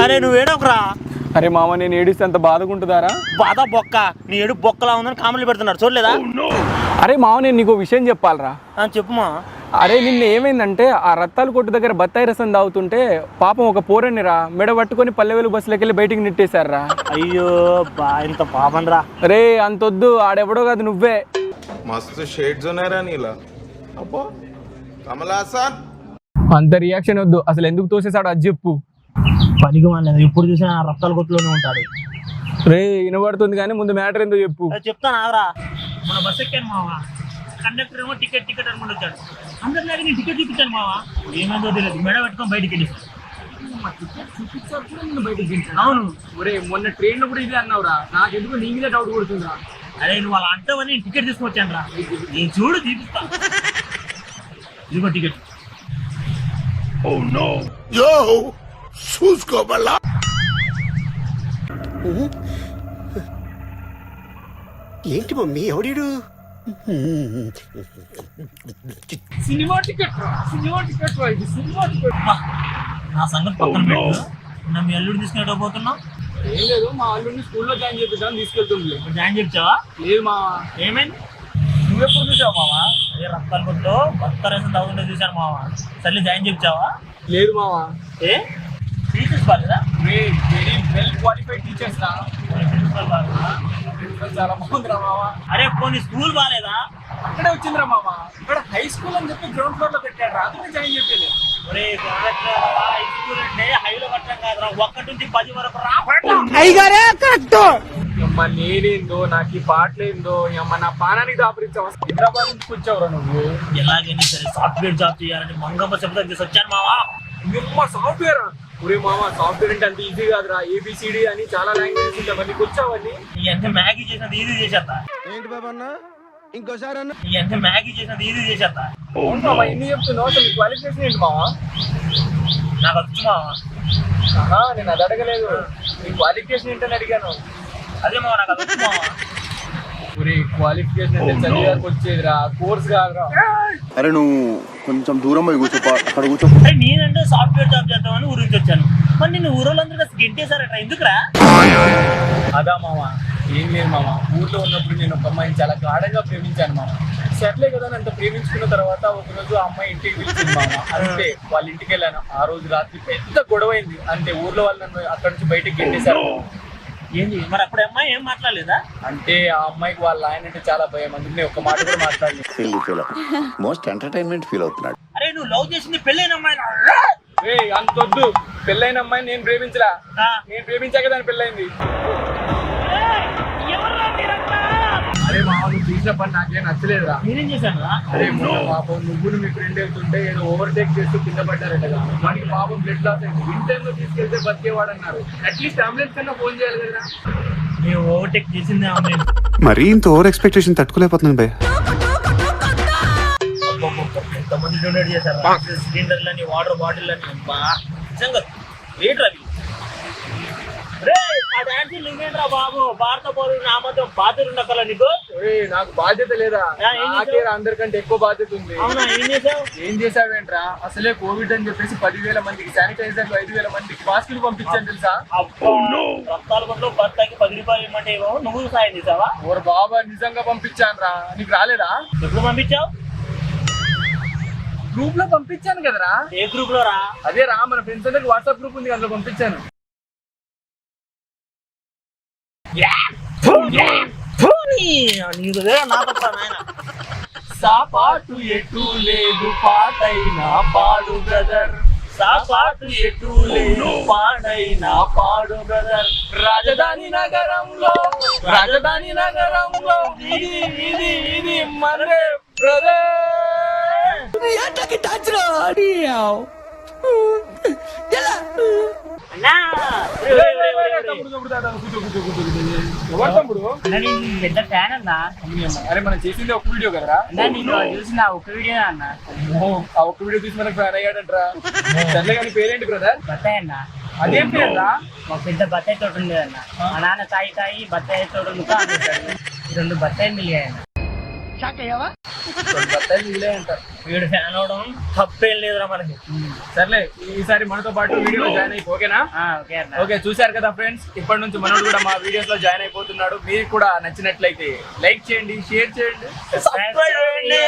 అరే నువ్వు ఏడోకరా. అరే మామ నేను ఏడిస్తే అంత బాధకుంటుందారా? బాధ బొక్క, నీ ఏడు బొక్కలా ఉందని కామెంట్లు పెడుతున్నారు చూడలేదా? అరే మామ నేను నీకు విషయం చెప్పాలరా. చెప్పుమా. అరే నిన్న ఏమైందంటే ఆ రత్తాలు కొట్టు దగ్గర బత్తాయి రసం తాగుతుంటే పాపం ఒక పోరనిరా మెడ పట్టుకొని పల్లెవేలు బస్సులోకి వెళ్ళి బయటికి నెట్టేశారా. అయ్యో బా, ఇంత పాపం రా. రే అంతొద్దు, ఆడెవడో కాదు నువ్వే. మస్తు షేడ్స్ ఉన్నారా నీలా. అబ్బో కమలాసన్. అంత రియాక్షన్ వద్దు, అసలు ఎందుకు తోసేసాడు అది చెప్పు. పనికి వాళ్ళది ఎప్పుడు చూసినా రక్తాల కొట్టులోనే ఉంటాడు. రే వినబడుతుంది కానీ ముందు మ్యాటర్ ఏందో చెప్పు. చెప్తాను ఆగరా. మన బస్ ఎక్కాను మావా, కండక్టర్ ఏమో టికెట్ అనుకుంటూ వచ్చాడు. అందరిలాగా నేను టికెట్ చూపించాను మావా, ఏమైందో తెలియదు మెడ పెట్టుకొని బయటికి వెళ్ళేసాను. అవును. ఒరే మొన్న ట్రైన్ లో కూడా ఇదే అన్నావురా, నాకు ఎందుకు నీ మీద డౌట్ కొడుతుందా? అరే నువ్వు అలా అంటావని నేను టికెట్ తీసుకొచ్చాను రా. నేను చూడు చూపిస్తా. ఇదిగో టికెట్. చూసుకోబల్లా. ఏంటి మమ్మీ ఎవడీడు? సినిమా టికెట్ ఇది సినిమా టికెట్. నా సంగతి పక్కన పెట్టు. నా మీ అల్లుడు తీసుకునేటో పోతున్నావు? ఏం లేదు, మా అల్లుడిని స్కూల్లో జాయిన్ చేద్దాం తీసుకెళ్తుంది. జాయిన్ చేయించావా? లేదు మా. ఏమైంది? నువ్వెప్పుడు చూసావు మావా? అదే రక్తాలు కొట్టు బత్తరేసం తగ్గుతుంటే చూశాను మావా. సర్లే జాయిన్ చేయించావా? లేదు మావా. ఏ టీచర్స్ బాలేదా? వెరీ వెల్ క్వాలిఫైడ్ టీచర్స్ రా. చాలా బాగుందిరా మావా. అరే పోనీ స్కూల్ బాలేదా? అక్కడే వచ్చిందిరా మావా. ఇక్కడ హై స్కూల్ అని చెప్పి గ్రౌండ్ ఫ్లోర్ లో పెట్టాడు రా, అందుకే జాయిన్ చెప్పేది. ఒరే హై స్కూల్ అంటే హైలో కట్టడం కాదురా, 1 నుంచి 10 వరకు రా. అమ్మ నేనేందో నాకు ఈ పాటలేందో అమ్మ నా పానానికి దాపరించావు. హైదరాబాద్ నుంచి కూర్చోవరా నువ్వు? ఎలాగైనా సరే సాఫ్ట్వేర్ జాబ్ చేయాలని మంగమ్మ శబ్దం చేసి వచ్చాను మావా. అమ్మ సాఫ్ట్వేర్? ఒరే మామ సాఫ్ట్వేర్ అంటే అంత ఈజీ కాదురా, ఏబిసిడి అని చాలా లాంగ్వేజెస్ ఉంటాయి. మరి నీకు వచ్చావని? నీ అంటే మ్యాగీ చేసినది ఈజీ చేసేస్తా. ఏంటి బాబా అన్న ఇంకోసారి అన్న? నీ అంటే మ్యాగీ చేసినది ఈజీ చేసేస్తా. మామ ఎన్ని చెప్తున్నావు? అసలు నీ క్వాలిఫికేషన్ ఏంటి మామ? నాకు వచ్చు మావా. నేను అది అడగలేదు, నీ క్వాలిఫికేషన్ ఏంటని అడిగాను. అదే మావా నాకు అది వచ్చు మావా. ఒరే క్వాలిఫికేషన్ అంటే చదివాక వచ్చేదిరా, కోర్స్ కాదురా. అరే నువ్వు కొంచెం దూరం పోయి కూర్చోపా, అక్కడ కూర్చో. అరే నేనంటే సాఫ్ట్వేర్ జాబ్ చేద్దామని ఊరి నుంచి వచ్చాను. మరి నిన్ను ఊరోళ్ళందరూ కలిసి గెంటేశారట, ఎందుకురా? అదా మామ, ఏం లేదు మామ. ఊర్లో ఉన్నప్పుడు నేను ఒక అమ్మాయిని చాలా గాఢంగా ప్రేమించాను మామ. సర్లే కదా అంత ప్రేమించుకున్న తర్వాత ఒకరోజు ఆ అమ్మాయి ఇంటికి పిలిచింది మామ. అంతే వాళ్ళ ఇంటికి వెళ్ళాను. ఆ రోజు రాత్రి పెద్ద గొడవ అయింది. అంటే ఊర్లో వాళ్ళు నన్ను అక్కడ నుంచి బయటకు గెంటేశారు. ఏంది మరి అప్పుడు అమ్మాయి ఏం మాట్లాడలేదా? అంటే ఆ అమ్మాయికి వాళ్ళ ఆయన అంటే చాలా భయం, అందుకని ఒక్క మాట కూడా మాట్లాడలేదు. మోస్ట్ ఎంటర్టైన్మెంట్ ఫీల్ అవుతున్నాడు. అరే నువ్వు లవ్ చేసింది పెళ్ళైన అమ్మాయి? అంతొద్దు, పెళ్ళైన అమ్మాయిని నేను ప్రేమించలా. నేను ప్రేమించాక దాని పెళ్ళైంది. అరే మామ నువ్వు చేసిన పని నాకేం నచ్చలేదురా. నేనేం చేశాను రా? అరే పాపం నువ్వును మీ ఫ్రెండ్ వెళ్తుంటే ఏదో ఓవర్టేక్ చేస్తూ కింద పడ్డారట. మనకి పాపం బ్లడ్ లాస్ అయింది. ఇన్ టైంలో తీసుకెళ్తే బతికేవాడు అన్నారు. అట్లీస్ట్ అంబులెన్స్ కన్నా ఫోన్ చేయాలి కదా. నేను ఓవర్టేక్ చేసిందే అమ్మాయి. మరీ ఇంత ఓవర్ ఎక్స్పెక్టేషన్ తట్టుకోలేకపోతున్నాను భయ్య. ఎంతమంది డొనేట్ చేశారు సిలిండర్లని, వాటర్ బాటిల్ అని. నిజంగా రేట్ రవి. రే ఆ డాన్స్ నువ్వేంట్రా బాబు? భారత పౌరులు నా మధ్య బాధ్యత ఉండకల నీకు? నాకు బాధ్యత లేదా? నాకేరా అందరికంటే ఎక్కువ బాధ్యత ఉంది. అవునా? ఏం చేసావు? ఏం చేసావేంట్రా? అసలే కోవిడ్ అని చెప్పేసి 10,000 మందికి శానిటైజర్లు, 5,000 మందికి మాస్కులు పంపించాను తెలుసా? రక్తాల కొట్లో బత్తాకి 10 రూపాయలు ఇవ్వమంటే నువ్వు సాయం చేసావా? ఓరు బాబా నిజంగా పంపించాను రా. నీకు రాలేదా? ఎప్పుడు పంపించావు? గ్రూప్ లో పంపించాను కదరా. ఏ గ్రూప్ లో రా? అదే రా, మన ఫ్రెండ్స్ అందరికి వాట్సాప్ గ్రూప్ ఉంది, అందులో పంపించాను. సాపాటు ఎటు లేదు పాటైనా పాడు బ్రదర్, సాపాటు ఎటు లేదు పాడైనా పాడు బ్రదర్. రాజధాని నగరంలో ఇది ఇది ఇది మనదే బ్రదర్. పెద్ద ఫ్యాన్ అన్నా. అరే మనం చేసింది ఒక వీడియో కదరా. నేను చూసిన ఒక వీడియో అన్న. ఆ ఒక్క వీడియో తీసి మనకు ఫ్యాన్ అయ్యాడంటరా. సర్లే కానీ పేరేంటి బ్రదర్? బత్తాయి అన్న. అదేం పేరురా? మా పెద్ద బత్తాయి తోట ఉండేదన్న. మా నాన్న తాయి బత్తాయి తోట 2 బత్తాయి మిలిగాయన్న. బత్తాయి మిగిలే అంటారు. వీడు ఫ్యాన్ అవడం తప్పేం లేదురా మనకి. సర్లే ఈసారి మనతో పాటు వీడియోలో జాయిన్ అయిపో, ఓకేనా? ఓకే అన్న. ఓకే, చూశారు కదా ఫ్రెండ్స్, ఇప్పటి నుంచి మనోడు కూడా మా వీడియోస్ లో జాయిన్ అయిపోతున్నాడు. మీరు కూడా నచ్చినట్లయితే లైక్ చేయండి, షేర్ చేయండి, సబ్స్క్రైబ్ చేయండి.